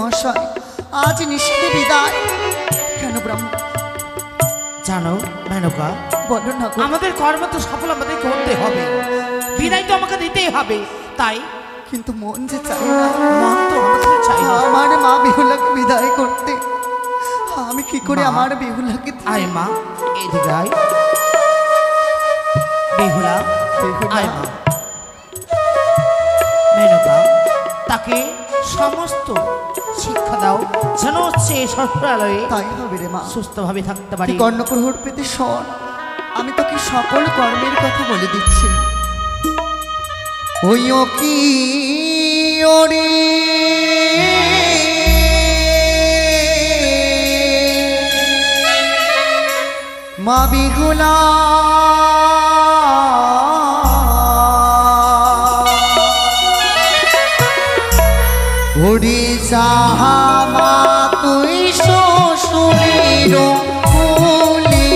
মহাশয় আজ নিষেধে বিদায়। কেন ব্রাহ্মণ? জানো মেনকা, বলো না গো। আমাদের কর্ম তো সফল আমাদের করতে হবে, বিদায় তো আমাকে দিতেই হবে। তাই কিন্তু মন যে চাই না, মন তো আমাদের চাই না। আমার মা বেহুলাকে বিদায় করতে আমি কি করে মা, আমার বেহুলাকে আয় মা, এদিকে আয়। বেহুলা, বেহুলা। আয় মা। মেনকা, তাকে সমস্ত শিক্ষা দাও যেন সে শ্বশুরালয়ে তাই হবে রে মা। সুস্থভাবে থাকতে পারি। কর্ণপ্রহর পেতে শোন, আমি তোকে সকল কর্মের কথা বলে দিচ্ছি। ওই ও কি ওরে মা বিহুলা, ওরে সাহা মা তুই শ্বশুরের কোলে,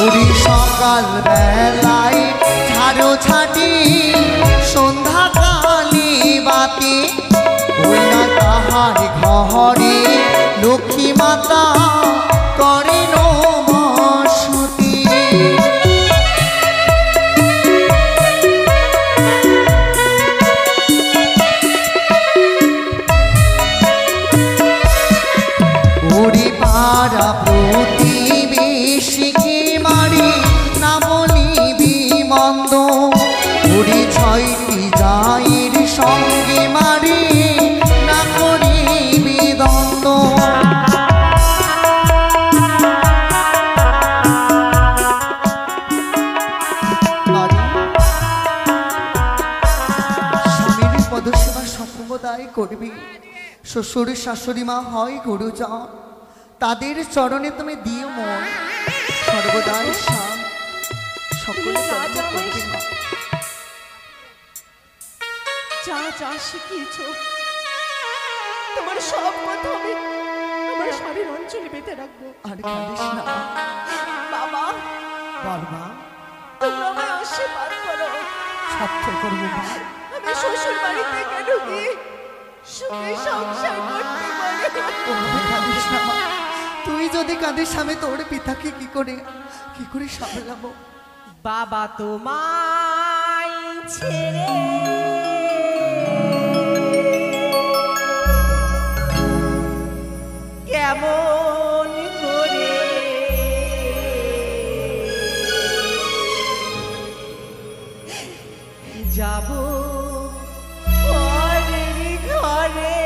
ওরে সকাল বেলায় ঝাড়ো ছাটি সন্ধ্যা কালী বাতি, ওই না তাহার ঘরে লক্ষ্মী মাতা করে নমস্তুতি। ওরে পাড়া প্রতিবেশীকে মারি না বলিবি মন্দ, ওরে ছয়টি জায়ের সঙ্গে মারি না করিবি দ্বন্দ্ব। স্বামীর পদসেবা সর্বদাই করবি। শ্বশুর শাশুড়ি মা হয় গুরুজন, তাদের চরণে তুমি দিও মন, সর্বদাই সকলে কর্ম করবে মা। যা যা শিখিয়েছ তোমার সব কথা আমি আমার শাড়ির অঞ্চলে বেঁধে রাখবো। আর কাঁদিস না বাবা, বল মা, তোমরা আমায় আশীর্বাদ করো। সত্য করবো মা। আমি শ্বশুর বাড়িতে কেন গিয়ে সুখে সংসার করতে পারি। ওভাবে কাঁদিস না মা। তুই যদি কাঁদিস আমি তোর পিতাকে কি করে সামলাবো? বাবা তোমায় ছেড়ে কেমন করে যাব পরের ঘরে।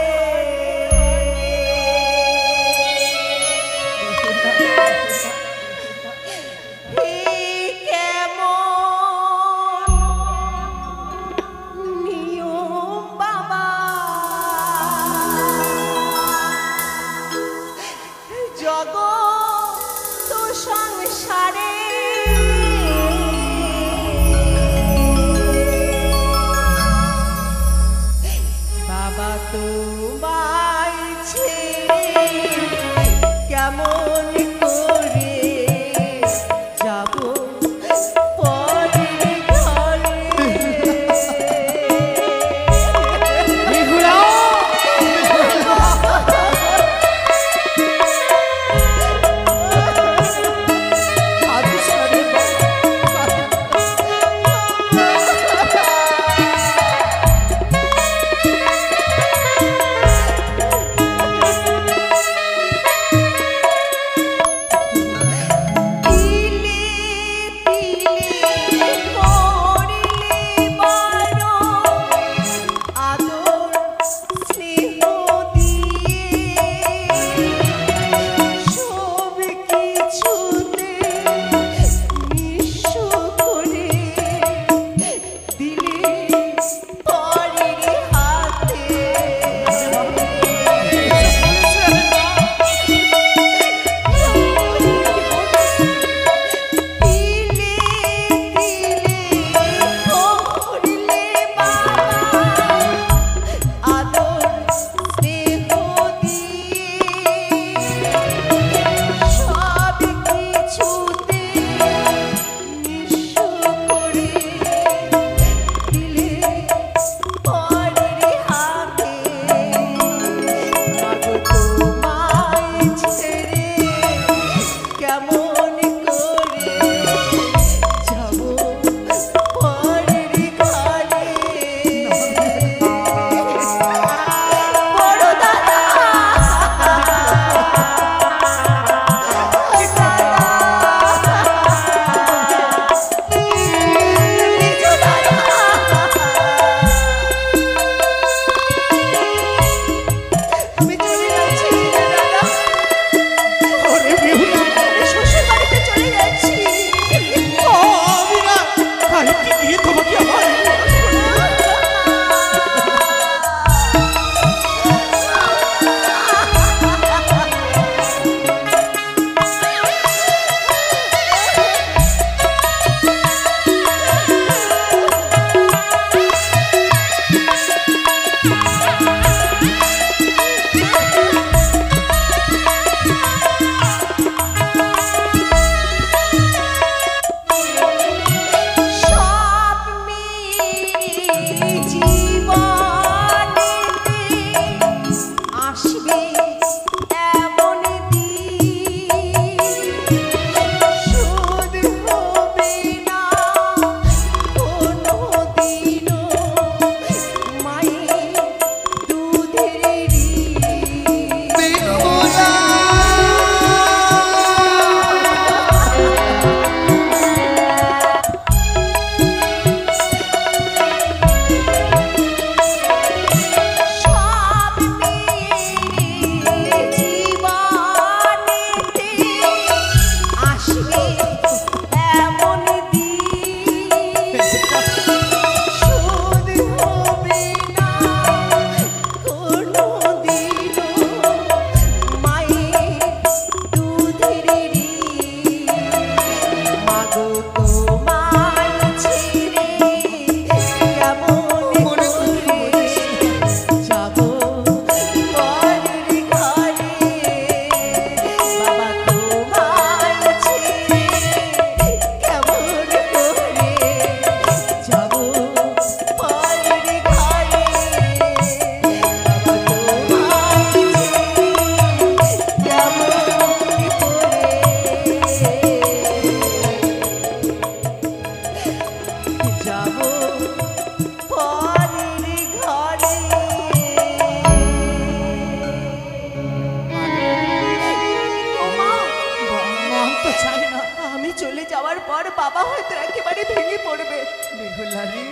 যাওয়ার পর বাবা হয়তো একেবারে ভেঙে পড়বে। বেহুলা রে,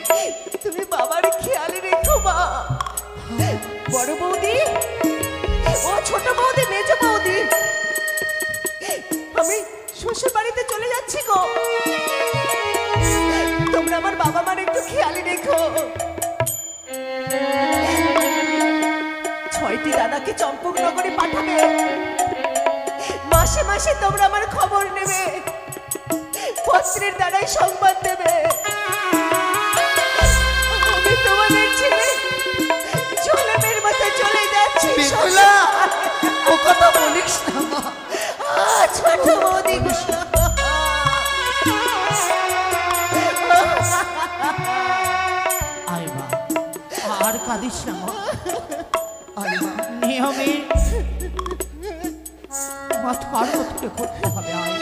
তুমি বাবার খেয়াল রেখো মা। বড় বৌদি, ও ছোট বৌদি, মেজ বৌদি, আমি শ্বশুর বাড়িতে চলে যাচ্ছি গো। তোমরা আমার বাবা মার একটু খেয়াল রেখো। 6টি দাদাকে চম্পকনগরে পাঠাবে। মাসে মাসে তোমরা আমার খবর নেবে, পত্রের দ্বারাই সংবাদ দেবে। আমি তোমাদের ছেড়ে জলের মতো চলে যাচ্ছি। বেহুলা, ও কথা বলিস না মা। ছোট বৌদি গো। আয় মা, আর কাঁদিস না মা। আয় মা, নিয়মে মাথার মতো করতে হবে। আয়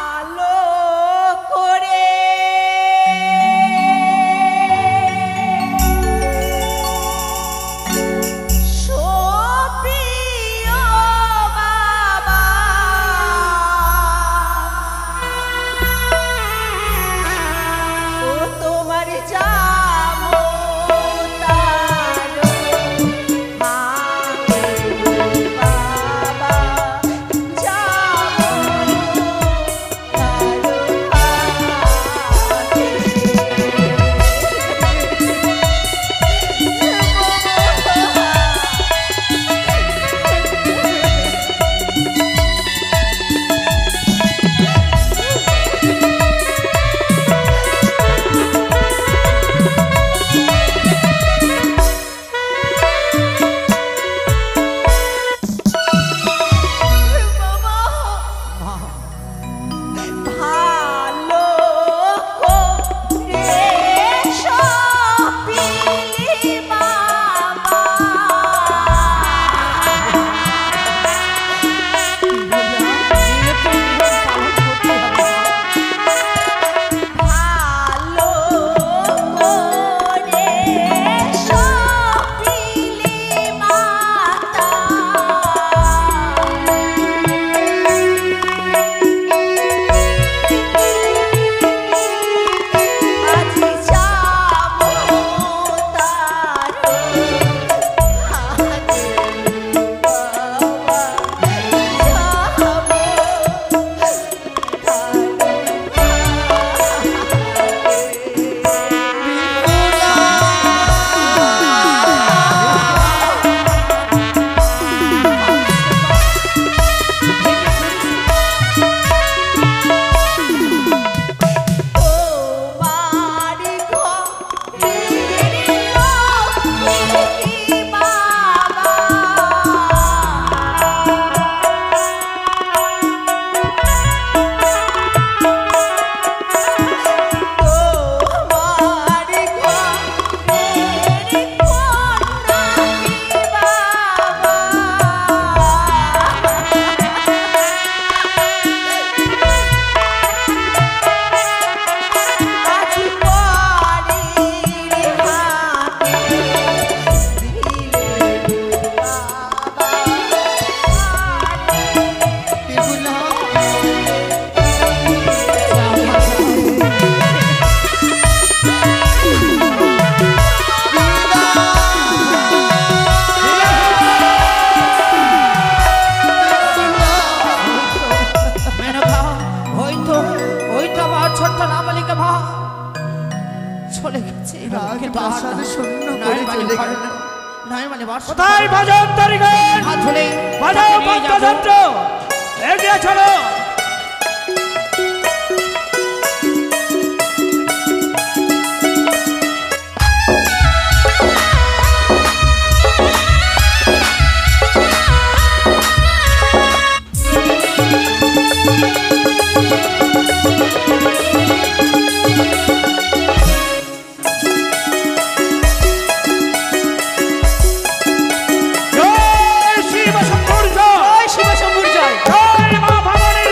আলো করে সপিও বাবা, ও তোমার যাবো তার বাবা, প্রাসাদ শূন্য করে চলে গেল। নয় মানে বর্ষ কোথায় ভজন তারিগণ? হাত ধরে বাজাও বাদ্যযন্ত্র, এগিয়ে চলো। জয় শিব শম্ভুর জয়, জয় মা ভবানীর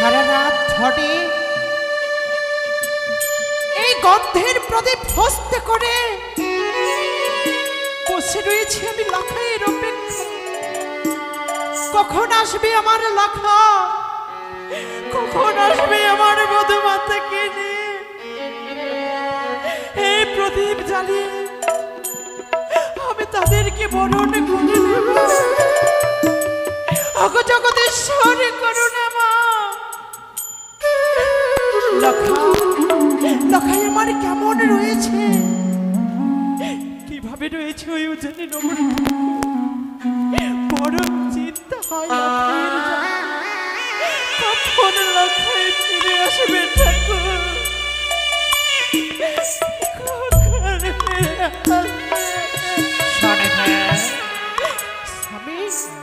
সারা রাত ধরে এই গন্ধের প্রদীপ হস্তে করে বসে রয়েছি আমি লখাইয়ের অপেক্ষা। কখন আসবে আমার লখা? কখন আসবে আমার মধুমাতাকে নিয়ে এই প্রদীপ জ্বালিয়ে আমি তাদেরকে বরণ করে নেব। অগো জগতেশ্বর করুণা মা, লখাই আমার কেমন রয়েছে, কিভাবে রয়েছে ওই জানি নগর। বড় চিন্তা হয় কখন লখাই ফিরে আসবে ঠাকুর।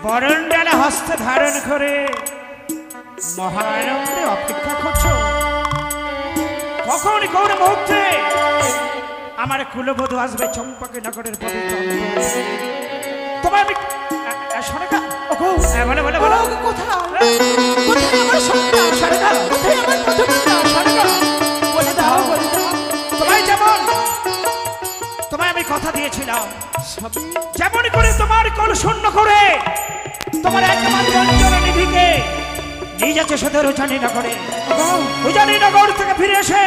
বরণ ডালা হস্তে ধারণ করে মহানন্দে অপেক্ষা করছো কখন কোন মুহূর্তে আমার কুলবধূ আসবে চম্পকে নগরের পবিত্র তোমার আমি সরেকা ওগো বলে বলে বলো কোথায় কোথায় আমার সন্তান? সরেকা কোথায় আমার মধুমাতা? সরেকা বলে দাও বলে দাও। তোমায় যেমন তোমায় আমি কথা দিয়েছিলাম যেমন করে তোমার কল শূন্য করে তোমার একমাত্র অঞ্জন নিধিকে নিয়ে যাচ্ছে সদর উজানি নগরে। উজানি নগর থেকে ফিরে এসে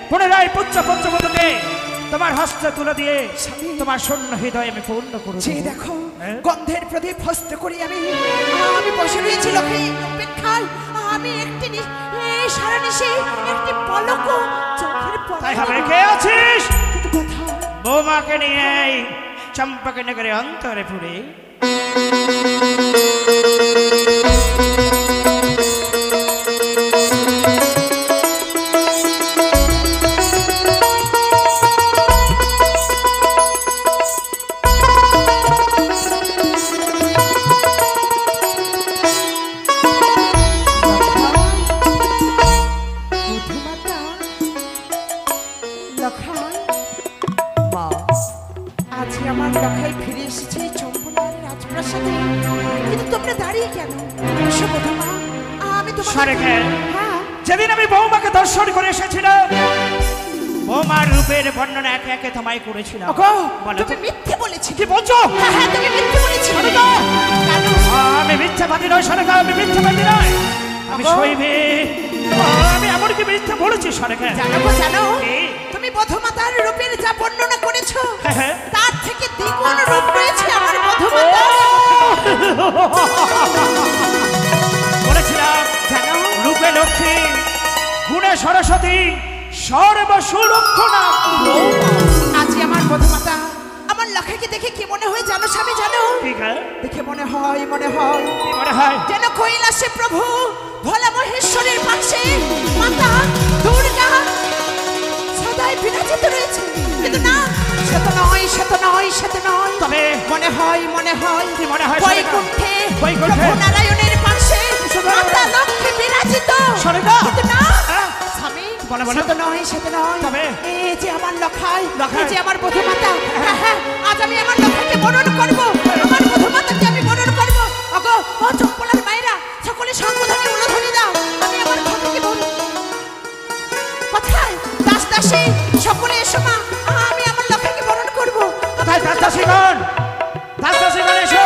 পুনরায় পুত্র পঞ্চবধূকে তোমার হস্তে তুলে দিয়ে তোমার শূন্য হৃদয় আমি পূর্ণ করব। যে দেখো গন্ধের প্রদীপ হস্তে করি আমি বসে রয়েছি লখাই অপেক্ষায়। আমি একটি সারা নিশে একটি পলক চোখের তাই হবে কে আছিস? কিন্তু কথা বৌমাকে নিয়ে চম্পকে নগরে অন্তরে পুরে যেদিন আমি বৌমাকে দর্শন করে এসেছিলাম বৌমার রূপের বর্ণনা একে একে তোমায় করেছিলাম। তুমি মিথ্যে বলেছি। কি বলছো? হ্যাঁ তুমি মিথ্যে বলেছি। আমি মিথ্যাবাদী নয় সরেকা, আমি মিথ্যাবাদী নয়, আমি শৈবে। আমি এমন কি মিথ্যা বলেছি সরেকা? জানো তুমি মধুমাতার রূপের যা বর্ণনা করেছো তার থেকে দ্বিগুণ রূপ রয়েছে আমার মধুমাতা। বলেছিলাম রূপে লক্ষ্মী গুণে সরস্বতী সর্বসুলক্ষণা। আজকে আমার মধুমাতা আমার লখাইকে দেখে কি মনে হয় জানো স্বামী? জানো দেখে মনে হয় যেন কৈলাসে প্রভু ভোলা মহেশ্বরের পাশে মাতা দুর্গা সদাই বিরাজিত রয়েছে। কিন্তু না, সে তো নয়। তবে মনে হয় কি মনে হয়? বৈকুণ্ঠে প্রভু নারায়ণের পাশে মাতা লক্ষ্মী বিরাজিত। কিন্তু না স্বামী, সে তো নয়। তবে এই যে আমার লখাই, এই যে আমার মধুমাতা। হ্যাঁ, আজ আমি আমার লখাইকে বরণ করব, আমার মধুমাতাকে আমি বরণ করব। ওগো ও চম্পলার মায়েরা, সকলে সর্বধনে উলুধ্বনি দাও, আমি আমার লখাইকে বরণ। কোথায় দাসী সকলে এসো মা, আমি আমার লখাইকে বরণ করব। কোথায় দাসীগণ এসো।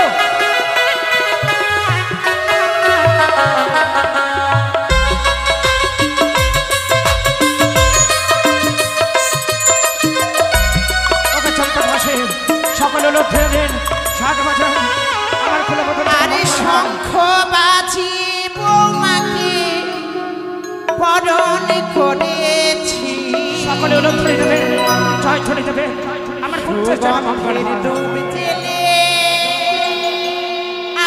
সকলে লোক খেয়ে দিন, শাক বাজান আমার খুলে বদল। আরে শঙ্খ বাজি বৌমাকে বরণ করেছি, সকলে লোক ছড়িয়ে দেবে, জয় ছড়িয়ে দেবে আমার পুত্রের যেন মঙ্গল হয়। জেলে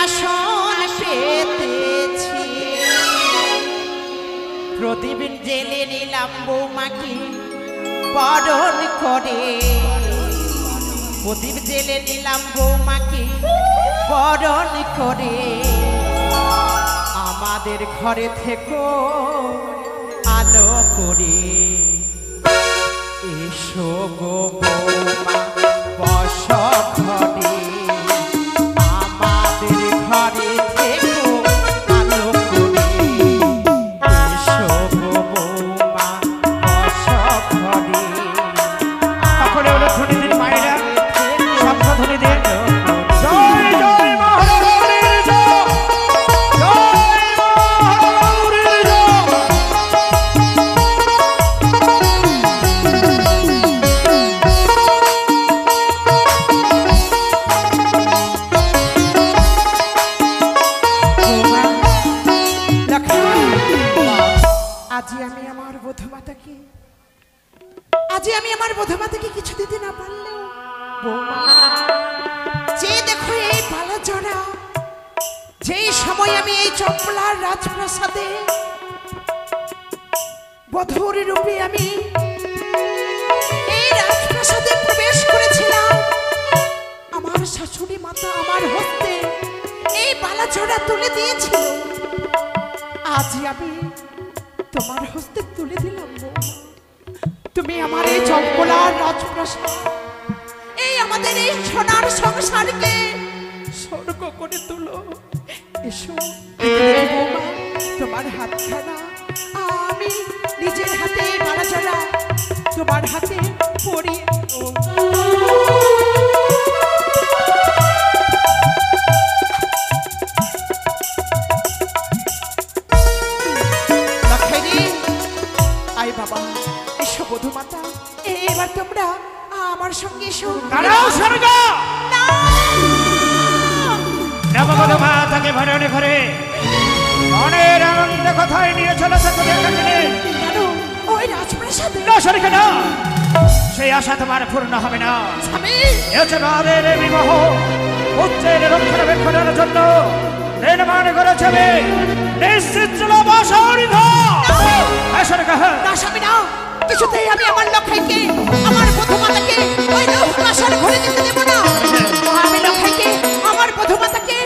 আসন পেতেছি, প্রদীপ জেলে নিলাম বৌমাকে বরণ করে। প্রদীপ জেলে নিলাম বৌমাকে বরণ করে। আমাদের ঘরে থেকো আলো করে, এসো গো বৌমা বস ঘরে। আমাদের ঘরে থেকো আলো করে, আজি আমি আমার বধূমাতাকে কিছু দিতে না পারলেও বৌমা, যে দেখো এই পালা জড়া, যেই সময় আমি এই চম্পলার রাজপ্রাসাদে বধূর রূপে আমি এই রাজপ্রাসাদে প্রবেশ করেছিলাম, আমার শাশুড়ি মাতা আমার হস্তে এই পালা জড়া তুলে দিয়েছিল। আজ আমি তোমার হস্তে তুলে দিলাম বৌমা। তুমি আমার এই চম্পলার রাজপ্রাসাদ, এই আমাদের এই সোনার সংসারকে স্বর্গ করে তুলো। এসো বৌমা, তোমার হাতখানা আমি নিজের হাতে এই মালা জড়া তোমার হাতে পরিয়ে আই বাবা। এসো বধূমাতা, এবার তোমরা আমার সঙ্গে এসো। দাঁড়াও স্বর্গ, নববধূমাতাকে ভরণে ঘরে মনের আনন্দ কথায় নিয়ে চলেছে তোদের কাছে। ওই রাজপ্রাসাদে না স্বর্গ না, সেই আশা তোমার পূর্ণ হবে না। এছাড়াদের বিবাহ পুত্রের রক্ষণাবেক্ষণের জন্য নির্মাণ করেছে নিশ্চিত বাসর ঘর। কিছুতেই আমি আমার লক্ষ্যকে, আমার বধূমাতাকে ওই বাসর ঘরে যেতে দেব না। আমি লক্ষ্যকে, আমার বধূমাতাকে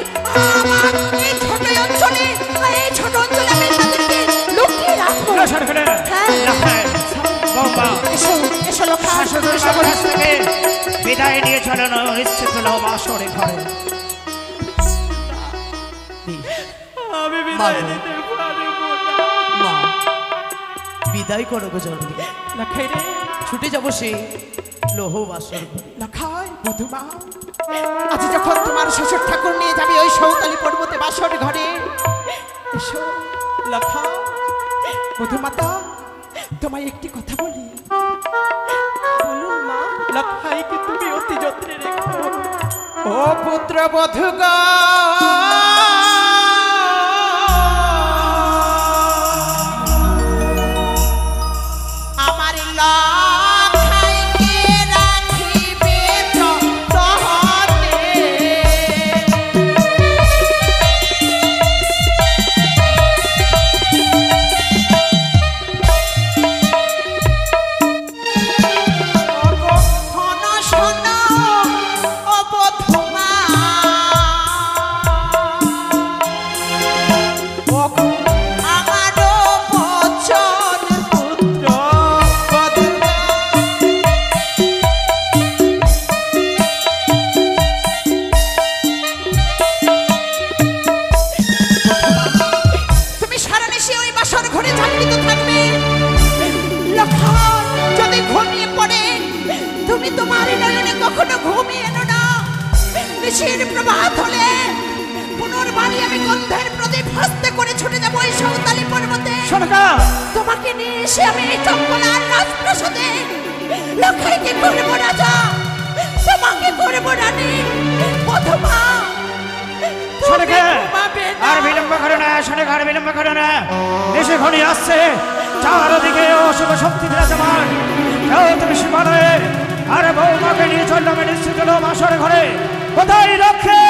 আমার এই ছোট অঞ্চলে আমি তাদেরকে লুকিয়ে রাখবো। বিদায় নিয়ে চলেন নিশ্চিত বাসর ঘরে। আমি বিদায় দিতে পারবো না। বিদায় করো গো জননী। লখাই রে, ছুটে যাবো সেই লোহ বাসর ঘরে। লখাই বধূমা, আজ যখন তোমার শ্বশুর ঠাকুর নিয়ে যাবে ওই সৌতালি পর্বতে বাসর ঘরে, এসো লখা। বধূমাতা, তোমায় একটি কথা বলি। বলুন মা। লখাইকে তুমি অতি যত্নে রেখো। ও পুত্র বধূগা, প্রভাত হলে পুনর্বারই আমি গন্ধের প্রদীপ হস্তে করে ছুটে যাবো এই সৌতালি পর্বতে। তোমাকে নিয়ে এসে আমি এই চম্পলার রাজপ্রাসাদে লখাইকে করবো রাজা, তোমাকে করবো রানী। বধূমা, আর বিলম্ব করো না, আর বিলম্ব করো না। এসে ঘনি আসছে, চারদিকে অশুভ শক্তি বিরাজমান। তুমি সীমানায় আর বৌমাকে নিয়ে চললাম নিশ্চিত বাসর ঘরে। কোথায় রক্ষে